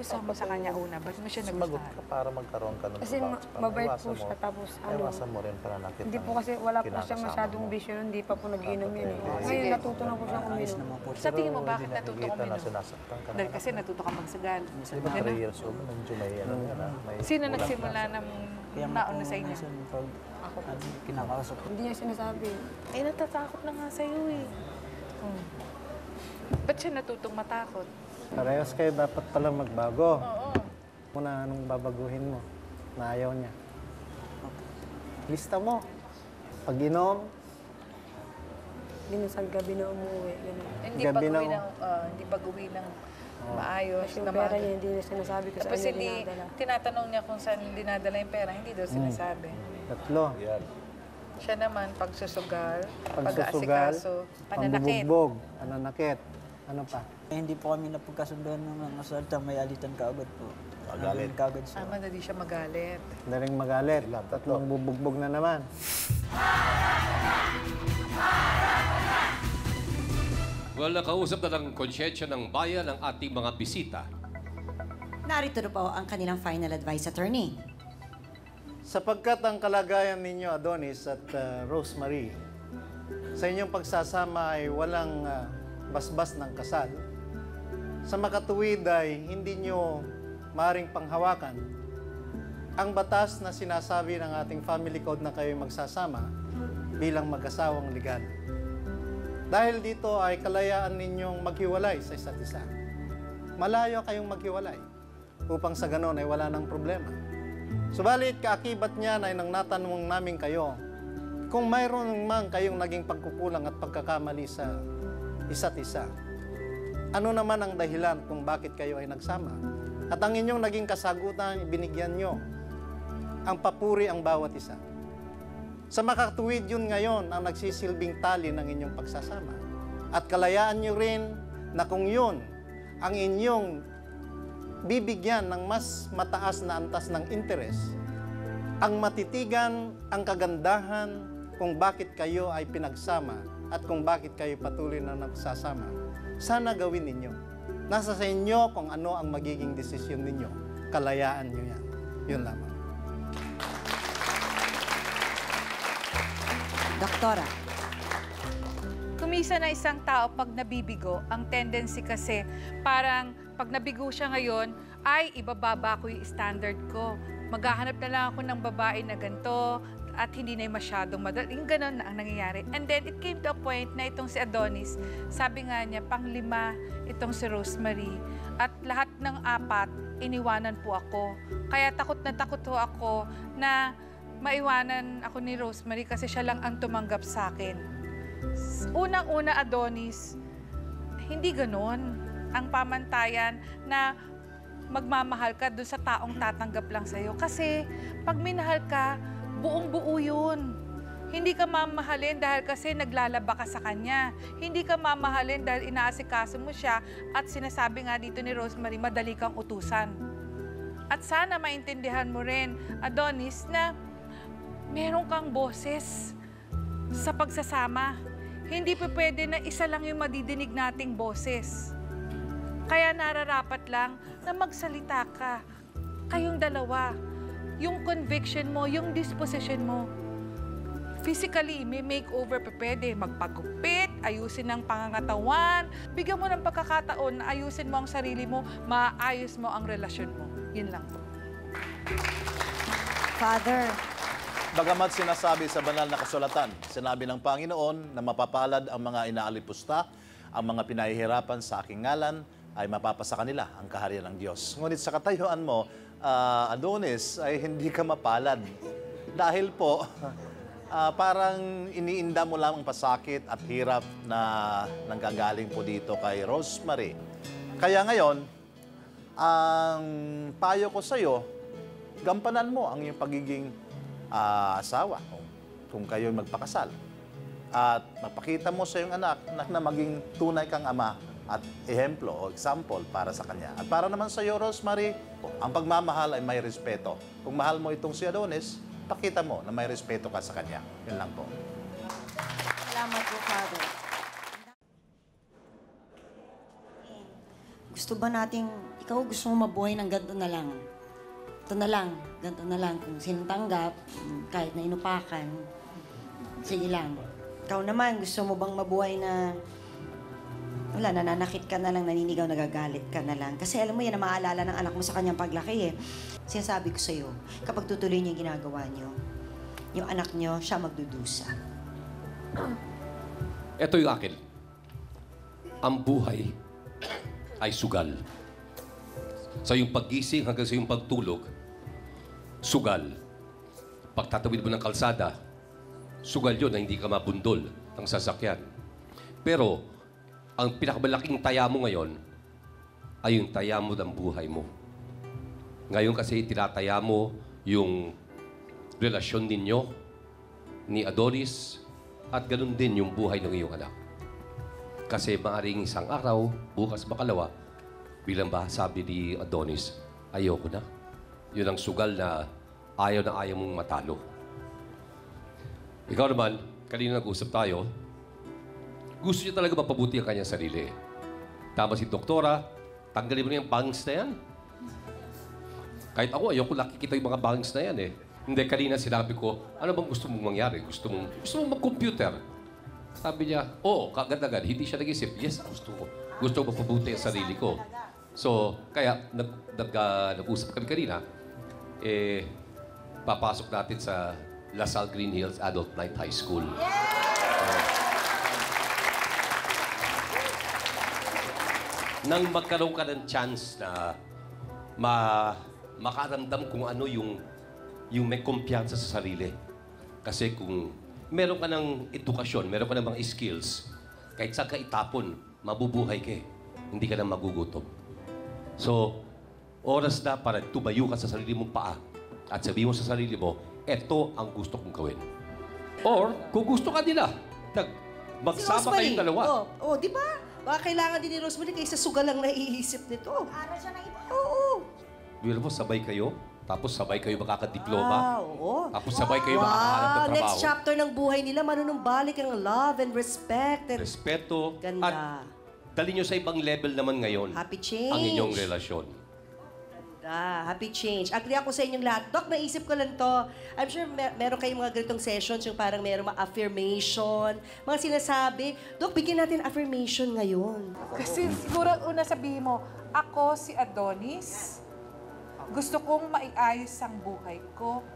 gusto mo sa kanya una? Ba't mo siya Sumagot nagustuhan? ka para magkaroon ka ng Kasi trabaho. mabait po siya, tapos Iwasan mo rin para nakita. hindi po kasi wala po siya masyadong vision, hindi pa po nag-inom yun eh. Ngayon natuto na po siyang uminom. Sa tingin mo, bakit natuto ka na uminom? sinasaktan ka na. Dahil kasi natuto ka magsagal. Di ba 3 years old, medyo may ano yan, may Sino ulat nagsimula na. ng nauna sa inyo? Ako po. Kinakausap. Hindi niya sinasabi. Eh, natatakot na nga sa'yo eh. Ba't siya natutong matakot? Parehas kayo dapat pala magbago. Oo. Muna anong babaguhin mo na ayaw niya. Lista mo. Pag-inom, Minsan gabi na umuwi. Ganun. Hindi Gabi pag-uwi na- ng, hindi pag-uwi ng maayos. Yung na pera niya hindi niya sinasabi ko Tapos sa hindi, niya dinadala. tinatanong niya kung saan dinadala yung pera, hindi daw sinasabi. 3, Yan. Siya naman, pagsusugal, pagsusugal, pag-aasikaso, pananakit. pambubugbog, pananakit. Ano pa? Hindi po kami napagkasunduan ng mga salta, may alitan kaagad po. Magalit. Kaagad siya. Madali siya magalit. Daling magalit. Tatlong bubugbog na naman. Well, nakausap na ng konsyensya ng bayan ang ating mga bisita. Narito na po ang kanilang final advice, attorney. Sapagkat ang kalagayan ninyo, Adonis at Rosemary, sa inyong pagsasama ay walang basbas ng kasal, sa makatuwid ay hindi nyo maring panghawakan ang batas na sinasabi ng ating family code na kayo magsasama bilang mag-asawang legal. Dahil dito ay kalayaan ninyong maghiwalay sa isa't isa. Malayo kayong maghiwalay upang sa ganon ay wala ng problema. Subalit, kaakibat niyan ay nang natanong namin kayo kung mayroon man kayong naging pagkukulang at pagkakamali sa isa't isa. Ano naman ang dahilan kung bakit kayo ay nagsama? At ang inyong naging kasagutan, ibinigyan nyo ang papuri ang bawat isa. Sa makatuwid yun ngayon ang nagsisilbing tali ng inyong pagsasama. At kalayaan nyo rin na kung yun ang inyong bibigyan ng mas mataas na antas ng interes, ang matitigan, ang kagandahan kung bakit kayo ay pinagsama at kung bakit kayo patuloy na nagsasama, sana gawin ninyo. Nasa sa inyo kung ano ang magiging desisyon ninyo. Kalayaan nyo yan. Yun lamang. Doktora. Kumisa na isang tao pag nabibigo, ang tendency kasi parang pag nabigo siya ngayon, ay ibababa ko yung standard ko. Maghahanap na lang ako ng babae na ganito at hindi na masyadong madali. Yung ganon na ang nangyayari. And then it came to a point na itong si Adonis, sabi nga niya, pang-5 itong si Rosemary. At lahat ng 4, iniwanan po ako. Kaya takot ho ako na maiwanan ako ni Rosemary kasi siya lang ang tumanggap sa akin. Unang-una, Adonis, hindi ganon ang pamantayan na magmamahal ka doon sa taong tatanggap lang sa'yo. Kasi pag minahal ka, buong-buo yun. Hindi ka mamahalin dahil kasi naglalaba ka sa kanya. Hindi ka mamahalin dahil inaasikaso mo siya at sinasabi nga dito ni Rosemary, madali kang utusan. At sana maintindihan mo rin, Adonis, na meron kang boses sa pagsasama. Hindi pa pwede na isa lang yung madidinig nating boses. Kaya nararapat lang na magsalita ka. Kayong dalawa. Yung conviction mo, yung disposition mo. Physically, may makeover pa pwede. Magpagupit, ayusin ang pangangatawan. Bigyan mo ng pagkakataon na ayusin mo ang sarili mo, maayos mo ang relasyon mo. Yun lang po. Father. Bagamat sinasabi sa banal na kasulatan, sinabi ng Panginoon na mapapalad ang mga inaalipusta, ang mga pinahihirapan sa aking ngalan, ay mapapasa kanila ang kaharian ng Diyos. Ngunit sa katayuan mo, Adonis, ay hindi ka mapalad. Dahil po, parang iniinda mo lang ang pasakit at hirap na nanggagaling po dito kay Rosemary. Kaya ngayon, ang payo ko sa iyo, gampanan mo ang iyong pagiging asawa kung kayo magpakasal. At mapakita mo sa iyong anak na maging tunay kang ama at ehemplo o example para sa kanya. At para naman sa iyo, Rosemary, ang pagmamahal ay may respeto. Kung mahal mo itong si Adonis, pakita mo na may respeto ka sa kanya. Yun lang po. Salamat po, Father. gusto ba nating, ikaw gusto mo mabuhay ng ganito na lang. Ito na lang, ganito na lang. Kung sinong tanggap, kahit na inupakan, sige lang. Ikaw naman, gusto mo bang mabuhay na wala, nananakit ka na lang, naninigaw, nagagalit ka na lang. Kasi alam mo yan, na maalala ng anak mo sa kanyang paglaki eh. Sinasabi ko sa'yo, kapag tutuloy niya yung ginagawa niyo, yung anak niyo, siya magdudusa. Ito yung akin. Ang buhay ay sugal. Sa iyong paggising hanggang sa iyong pagtulog, sugal. Pagtatawid mo ng kalsada, sugal yun na hindi ka mabundol ng sasakyan. Pero, ang pinakamalaking taya mo ngayon ay yung taya mo ng buhay mo. Ngayon kasi tinataya mo yung relasyon ninyo ni Adonis at ganun din yung buhay ng iyong anak. Kasi maaaring isang araw, bukas makalawa, bilang ba sabi ni Adonis, ayoko na. Yun ang sugal na ayaw mong matalo. Ikaw naman, kanina nag-usap tayo, gusto niya talaga mapabuti ang kanyang sarili. Tama si doktora, tanggalin mo na yung bangs na yan. Kahit ako, ayoko nakikita yung mga bangs na yan eh. Hindi, kanina sinabi ko, ano bang gusto mong mangyari? Gusto mong mag-computer? Sabi niya, kagad-agad. Hindi siya nag-isip, yes, gusto ko. Gusto ko mapabuti ang sarili ko. So, kaya nag-usap kami kanina, papasok natin sa LaSalle Green Hills Adult Night High School. Nang magkaroon ka ng chance na makaramdam kung ano yung may kumpiyansa sa sarili. Kasi kung meron ka ng edukasyon, meron ka ng mga skills, kahit saan ka itapon, mabubuhay ka eh. Hindi ka na magugutom. So, oras na para tumayo ka sa sarili mong paa at sabihin mo sa sarili mo, eto ang gusto kong gawin. Or, kung gusto ka nila, magsama kayong dalawa. Di ba? Baka kailangan din ni Rosemary kaysa sugal lang naiisip nito. Aral siya ng iba. Oo. Biro mo, sabay kayo, tapos sabay kayo makakadiploma, Oo. tapos sabay kayo makakahanap ng trabaho. Next chapter ng buhay nila, manunumbalik ang love and respect. And Respeto. Ganda. At dali nyo sa ibang level naman ngayon happy change. ang inyong relasyon. Happy change. Agree ako sa inyong lahat. Doc, naisip ko lang to. I'm sure meron kayong mga ganitong sessions yung parang meron mga affirmation, mga sinasabi. Doc, bigyan natin affirmation ngayon. Kasi siguro una sabihin mo, ako si Adonis, gusto kong maiayos ang buhay ko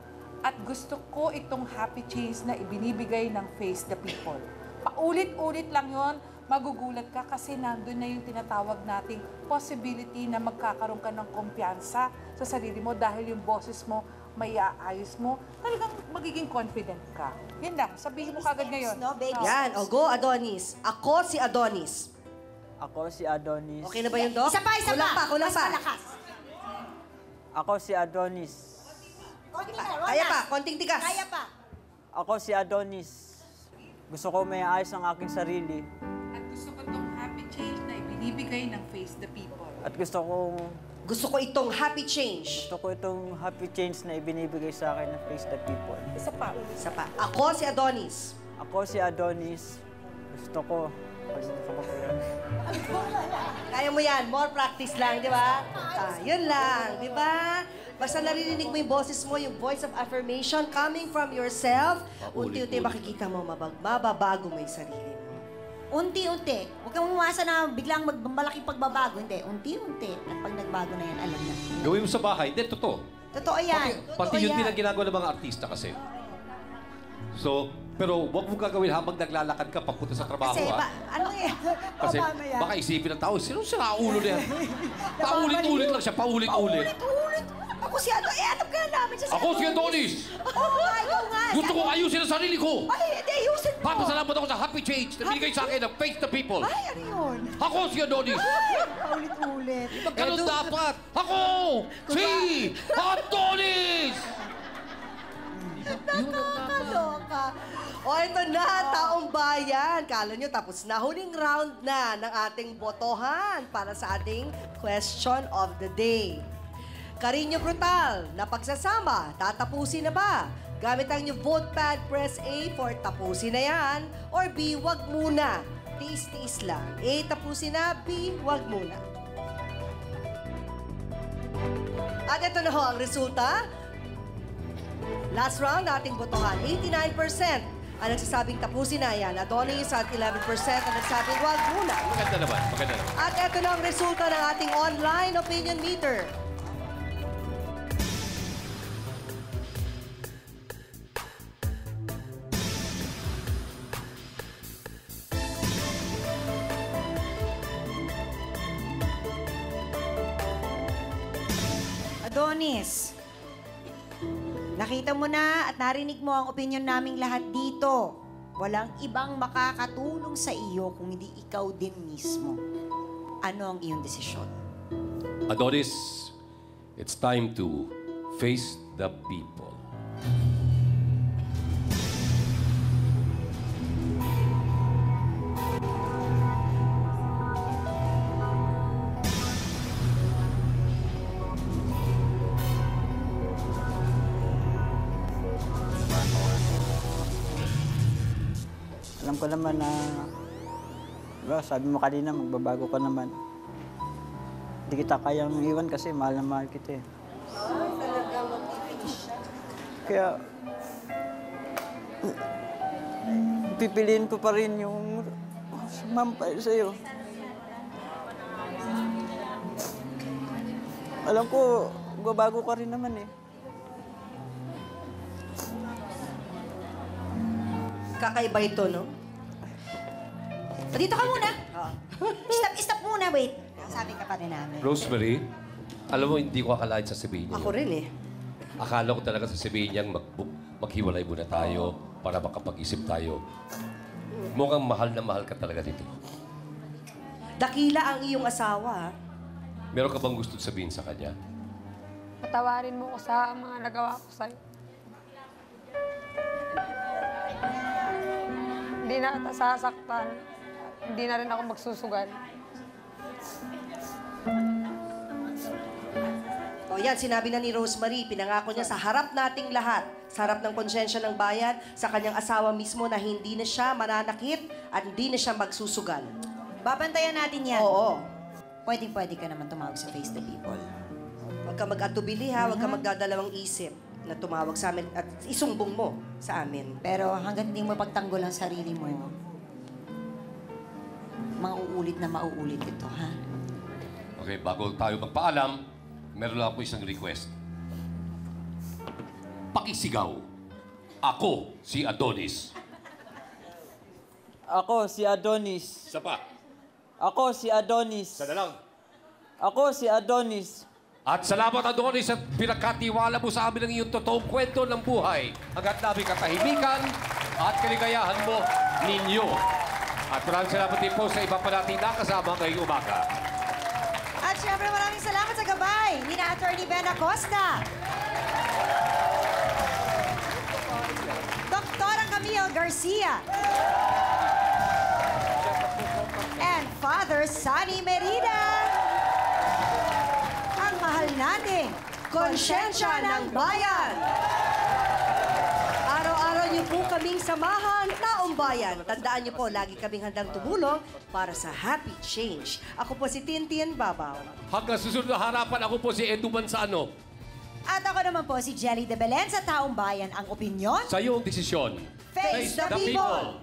at gusto ko itong happy change na ibinibigay ng Face the People. Paulit-ulit lang yon, magugulat ka kasi nandun na yung tinatawag nating possibility na magkakaroon ka ng kumpiyansa sa sarili mo dahil yung boses mo, maiaayos mo, talagang magiging confident ka. Yun lang, sabihin mo kagad ngayon. No, baby. Yan, go Adonis. Ako si Adonis. Ako si Adonis. Okay na ba yun, Doc? Isa pa. Kulang Mas pa. malakas. Ako si Adonis. Konti na, Ronas. Kaya pa, konting tigas. Kaya pa. Ako si Adonis. Gusto ko may ayos ang aking sarili. At gusto ko itong happy change na ibinibigay ng Face the People. At Gusto ko itong happy change. itong happy change na ibinibigay sa akin ng Face the People. Isa pa. Isa pa. Ako si Adonis. Ako si Adonis. Gusto ko. Palimutan ko pa yun. Kaya mo yan. More practice lang, di ba? Yun lang, di ba? Basta naririnig mo yung boses mo, yung voice of affirmation coming from yourself, unti-unti makikita mo, mababago mo yung sarili mo. Unti-unti. Huwag kang umasa na biglang malaking pagbabago. Hindi, unti-unti. At pag nagbago na yan, alam na. Gawin mo sa bahay. Hindi, totoo. Totoo yan. Pati yun din ang ginagawa ng mga artista kasi. So, pero huwag mo gagawin habang naglalakad ka papunta sa trabaho, Kasi, ha? ano yan? Kasi baka isipin ng tao, sino sila ulo na yan? Paulit-ulit lang siya, paulit-ulit. Ulit. Ako si ano, alam ka na namin siya Ako si Adonis! Oo, ikaw nga. Gusto ko ayusin ang sarili ko! Ay, hindi, ayusin mo. Papasalamat ako sa happy change na binigay sa akin ng Face the People. Ay, ano yun? Ako si Adonis! Paulit-ulit. Ganun dapat! Ako! Si Adonis! Nakakaloka. O, ito na, taong bayan. Kala nyo, tapos na. Huling round na ng ating botohan para sa ating question of the day. Carino Brutal, na pagsasama, tatapusin na ba? Gamit ang inyong vote pad, press A for tapusin na yan. Or B, wag muna. Tiis-tiis lang. A, tapusin na. B, wag muna. At ito na ho ang resulta. Last round, ating botohan, 89%. Ang nagsasabing tapusin na yan, Adonis at 11% ang nagsasabing wag muna. Maganda naman, maganda naman. At ito na ang resulta ng ating online opinion meter. Adonis, nakita mo na at narinig mo ang opinion naming lahat dito. Walang ibang makakatulong sa iyo kung hindi ikaw din mismo. Ano ang iyong desisyon? Adonis, it's time to face the people. Alam ko naman na, diba, sabi mo kanina, magbabago ka naman. Hindi kita kayang iwan kasi mahal na mahal kita eh. Kaya, pipiliin ko pa rin yung sumampay sa'yo. Alam ko, magbabago ka rin naman eh. Kakaiba ito, no? Dito ka muna. Stop muna, wait. Sabi ka pa rin namin. Rosemary, alam mo, hindi ko akalain sasabihin niya. Ako rin eh. Akala ko talaga sasabihin niyang maghiwalay muna tayo para makapag-isip tayo. Mukhang mahal na mahal ka talaga dito. Dakila ang iyong asawa, ha? Meron ka bang gusto sabihin sa kanya? Patawarin mo ko sa mga nagawa ko sa'yo. Hindi na kita sasaktan. Hindi na rin ako magsusugal. O yan, sinabi na ni Rosemary, pinangako niya sa harap nating lahat, sa harap ng konsyensya ng bayan, sa kanyang asawa mismo na hindi na siya mananakit at hindi na siya magsusugal. Babantayan natin yan. Oo. Pwede ka naman tumawag sa Face the People. Huwag ka mag-atubili, ha? Huwag ka magdadalawang isip na tumawag sa amin at isumbong mo sa amin. Pero hanggang hindi mo pagtanggol ang sarili mo, mauulit na mauulit ito, ha? Okay, bago tayo magpaalam, meron lang ako isang request. Pakisigaw. Ako si Adonis. Ako si Adonis. Isa pa. Ako si Adonis. Isa na lang. Ako si Adonis. At salamat, Adonis, at pinagkatiwala mo sa amin ang iyong totoong kwento ng buhay. Hanggat namin katahimikan at kaligayahan mo ninyo. At maraming salamat din po sa iba pa natin nakasama ngayong umaga. At syempre maraming salamat sa gabay ni na Attorney Ben Acosta. Dr. Camille Garcia. And Father Sunny Merida. Ang mahal nating Konsyensya ng Bayan! Araw-araw niyo po kaming samahan, taong bayan. Tandaan niyo po, lagi kaming handang tumulong para sa happy change. Ako po si Tintin Babaw. Hanggang susunod na harapan, ako po si Edu Manzano. At ako naman po si Jelly de Belen sa Taong Bayan. Ang opinyon, Sa iyong desisyon. Face the people.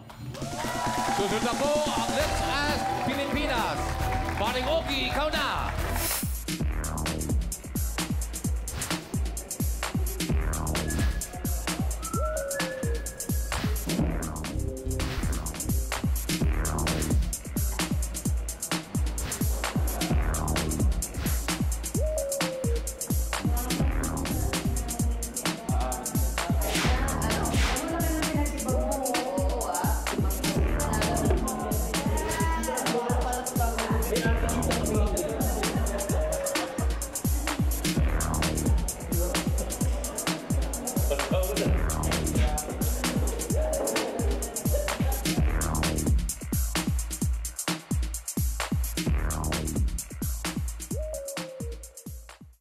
Susunod na po ang Let's Ask Pilipinas. Paring Ogie, ikaw na!